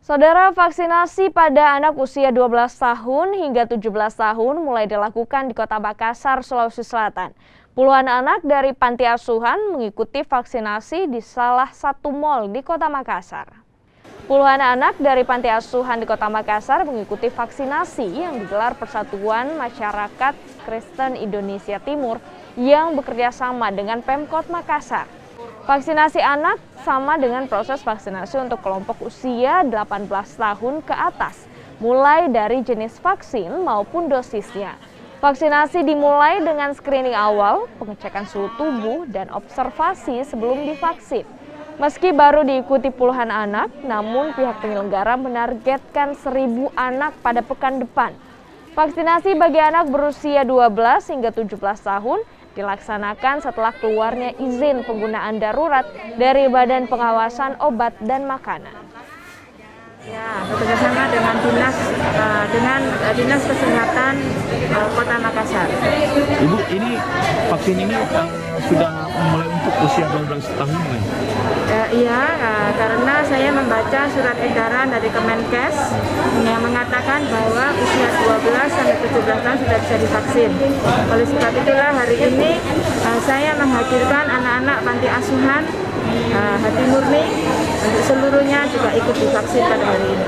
Saudara, vaksinasi pada anak usia 12 tahun hingga 17 tahun mulai dilakukan di Kota Makassar, Sulawesi Selatan. Puluhan anak dari panti asuhan mengikuti vaksinasi di salah satu mal di Kota Makassar. Puluhan anak dari panti asuhan di Kota Makassar mengikuti vaksinasi yang digelar Persatuan Masyarakat Kristen Indonesia Timur yang bekerja sama dengan Pemkot Makassar. Vaksinasi anak sama dengan proses vaksinasi untuk kelompok usia 18 tahun ke atas, mulai dari jenis vaksin maupun dosisnya. Vaksinasi dimulai dengan screening awal, pengecekan suhu tubuh, dan observasi sebelum divaksin. Meski baru diikuti puluhan anak, namun pihak penyelenggara menargetkan 1.000 anak pada pekan depan. Vaksinasi bagi anak berusia 12 hingga 17 tahun dilaksanakan setelah keluarnya izin penggunaan darurat dari Badan Pengawasan Obat dan Makanan. Ya, bekerjasama dengan Dinas Kesehatan Kota Makassar. Ibu, ini vaksin ini sudah mulai untuk usia 12 tahun kan? Iya, karena saya membaca surat edaran dari Kemenkes yang mengatakan bahwa usia 12 sampai 17 tahun sudah bisa divaksin. Oleh sebab itulah hari ini saya menghadirkan anak-anak panti asuhan Hati Murni untuk seluruhnya juga ikut divaksin pada hari ini.